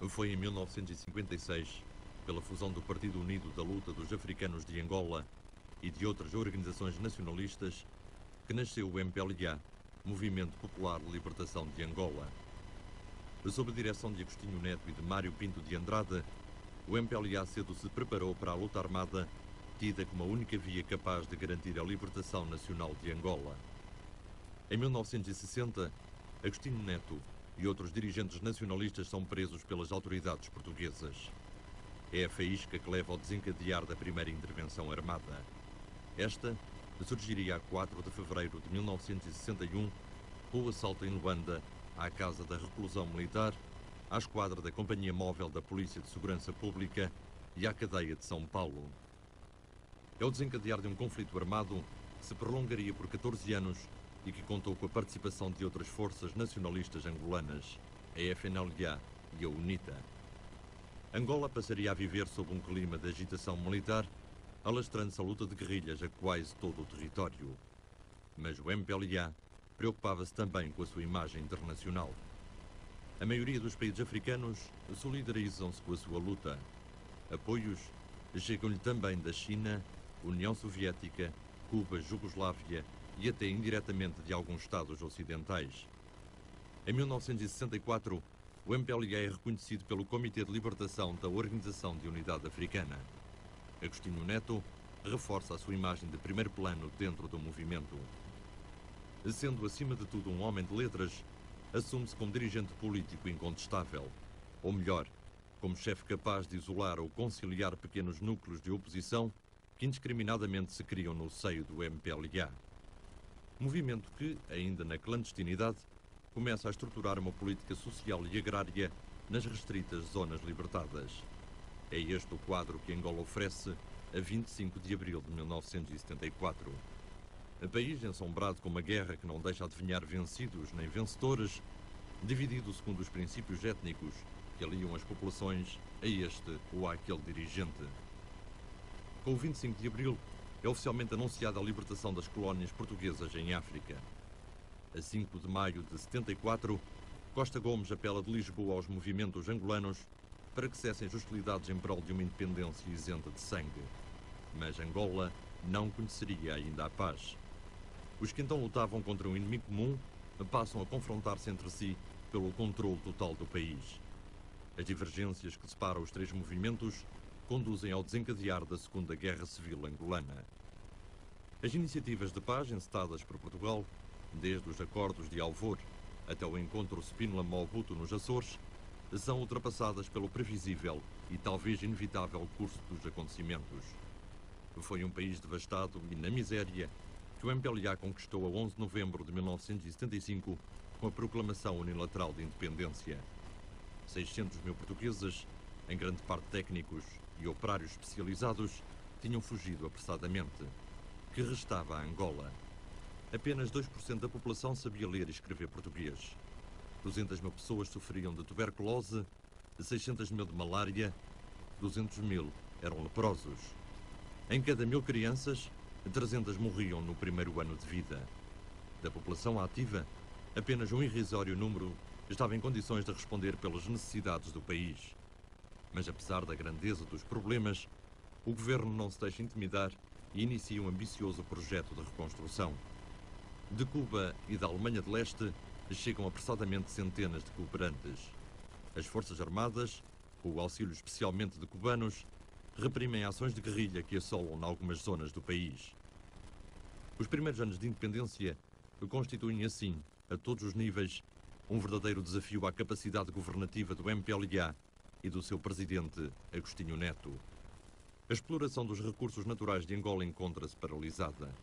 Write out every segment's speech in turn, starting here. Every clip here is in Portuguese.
Foi em 1956, pela fusão do Partido Unido da Luta dos Africanos de Angola e de outras organizações nacionalistas, que nasceu o MPLA, Movimento Popular de Libertação de Angola. Sob a direção de Agostinho Neto e de Mário Pinto de Andrade, o MPLA cedo se preparou para a luta armada, tida como a única via capaz de garantir a libertação nacional de Angola. Em 1960, Agostinho Neto e outros dirigentes nacionalistas são presos pelas autoridades portuguesas. É a faísca que leva ao desencadear da primeira intervenção armada. Esta surgiria a 4 de fevereiro de 1961, com o assalto em Luanda, à Casa da Reclusão Militar, à esquadra da Companhia Móvel da Polícia de Segurança Pública e à cadeia de São Paulo. É o desencadear de um conflito armado que se prolongaria por 14 anos e que contou com a participação de outras forças nacionalistas angolanas, a FNLA e a UNITA. Angola passaria a viver sob um clima de agitação militar, alastrando-se a luta de guerrilhas a quase todo o território. Mas o MPLA preocupava-se também com a sua imagem internacional. A maioria dos países africanos solidarizam-se com a sua luta. Apoios chegam-lhe também da China, União Soviética, Cuba, Jugoslávia e até indiretamente de alguns Estados ocidentais. Em 1964, o MPLA é reconhecido pelo Comitê de Libertação da Organização de Unidade Africana. Agostinho Neto reforça a sua imagem de primeiro plano dentro do movimento. Sendo acima de tudo um homem de letras, assume-se como dirigente político incontestável, ou melhor, como chefe capaz de isolar ou conciliar pequenos núcleos de oposição que indiscriminadamente se criam no seio do MPLA. Movimento que, ainda na clandestinidade, começa a estruturar uma política social e agrária nas restritas zonas libertadas. É este o quadro que Angola oferece a 25 de abril de 1974. A país ensombrado com uma guerra que não deixa adivinhar vencidos nem vencedores, dividido segundo os princípios étnicos que aliam as populações a este ou àquele dirigente. Com o 25 de abril, é oficialmente anunciada a libertação das colónias portuguesas em África. A 5 de maio de 74, Costa Gomes apela de Lisboa aos movimentos angolanos para que cessem as hostilidades em prol de uma independência isenta de sangue. Mas Angola não conheceria ainda a paz. Os que então lutavam contra um inimigo comum passam a confrontar-se entre si pelo controle total do país. As divergências que separam os três movimentos conduzem ao desencadear da Segunda Guerra Civil Angolana. As iniciativas de paz encetadas por Portugal, desde os acordos de Alvor até o encontro Spínola-Mobutu nos Açores, são ultrapassadas pelo previsível e talvez inevitável curso dos acontecimentos. Foi um país devastado e na miséria que o MPLA conquistou a 11 de novembro de 1975 com a proclamação unilateral de independência. 600 mil portugueses, em grande parte técnicos e operários especializados, tinham fugido apressadamente. Que restava a Angola? Apenas 2% da população sabia ler e escrever português. 200 mil pessoas sofriam de tuberculose, 600 mil de malária, 200 mil eram leprosos. Em cada 1000 crianças, 300 morriam no primeiro ano de vida. Da população ativa, apenas um irrisório número estava em condições de responder pelas necessidades do país. Mas apesar da grandeza dos problemas, o governo não se deixa intimidar e inicia um ambicioso projeto de reconstrução. De Cuba e da Alemanha de Leste chegam apressadamente centenas de cooperantes. As Forças Armadas, com o auxílio especialmente de cubanos, reprimem ações de guerrilha que assolam em algumas zonas do país. Os primeiros anos de independência constituem, assim, a todos os níveis, um verdadeiro desafio à capacidade governativa do MPLA e do seu presidente, Agostinho Neto. A exploração dos recursos naturais de Angola encontra-se paralisada.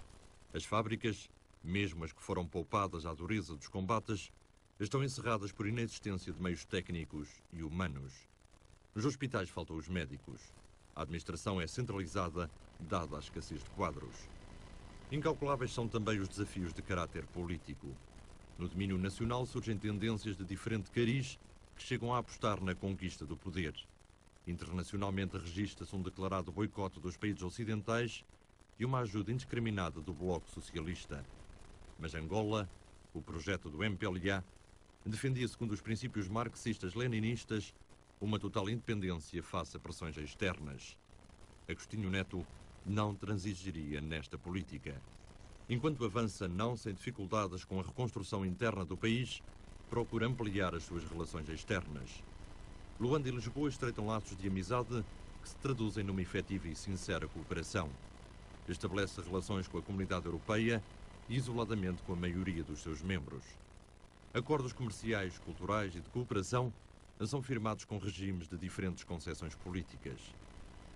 As fábricas, mesmo as que foram poupadas à dureza dos combates, estão encerradas por inexistência de meios técnicos e humanos. Nos hospitais faltam os médicos. A administração é centralizada, dada a escassez de quadros. Incalculáveis são também os desafios de caráter político. No domínio nacional surgem tendências de diferente cariz que chegam a apostar na conquista do poder. Internacionalmente registra-se um declarado boicote dos países ocidentais e uma ajuda indiscriminada do Bloco Socialista. Mas Angola, o projeto do MPLA, defendia segundo os princípios marxistas-leninistas uma total independência face a pressões externas. Agostinho Neto não transigiria nesta política. Enquanto avança não sem dificuldades com a reconstrução interna do país, procura ampliar as suas relações externas. Luanda e Lisboa estreitam laços de amizade que se traduzem numa efetiva e sincera cooperação. Estabelece relações com a comunidade europeia e isoladamente com a maioria dos seus membros. Acordos comerciais, culturais e de cooperação são firmados com regimes de diferentes concepções políticas.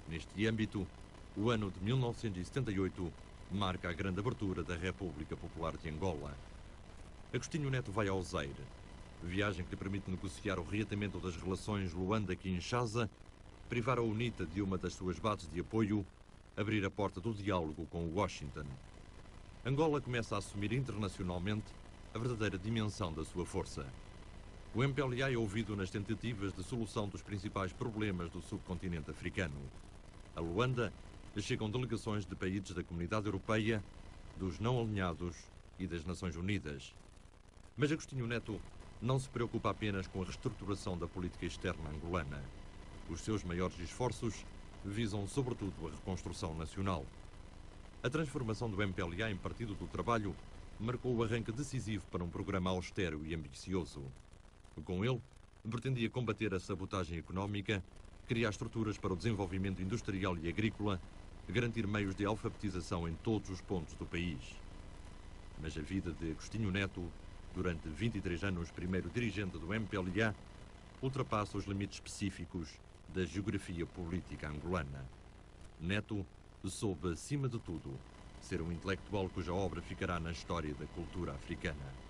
Neste âmbito, o ano de 1978 marca a grande abertura da República Popular de Angola. Agostinho Neto vai ao Zaire, viagem que lhe permite negociar o reatamento das relações Luanda-Kinshasa, privar a UNITA de uma das suas bases de apoio, abrir a porta do diálogo com Washington. Angola começa a assumir internacionalmente a verdadeira dimensão da sua força. O MPLA é ouvido nas tentativas de solução dos principais problemas do subcontinente africano. A Luanda chegam delegações de países da Comunidade Europeia, dos não alinhados e das Nações Unidas. Mas Agostinho Neto não se preocupa apenas com a reestruturação da política externa angolana. Os seus maiores esforços visam sobretudo a reconstrução nacional. A transformação do MPLA em Partido do Trabalho marcou o arranque decisivo para um programa austero e ambicioso. Com ele, pretendia combater a sabotagem económica, criar estruturas para o desenvolvimento industrial e agrícola, garantir meios de alfabetização em todos os pontos do país. Mas a vida de Agostinho Neto, durante 23 anos primeiro dirigente do MPLA, ultrapassa os limites específicos da geografia política angolana. Neto soube, acima de tudo, ser um intelectual cuja obra ficará na história da cultura africana.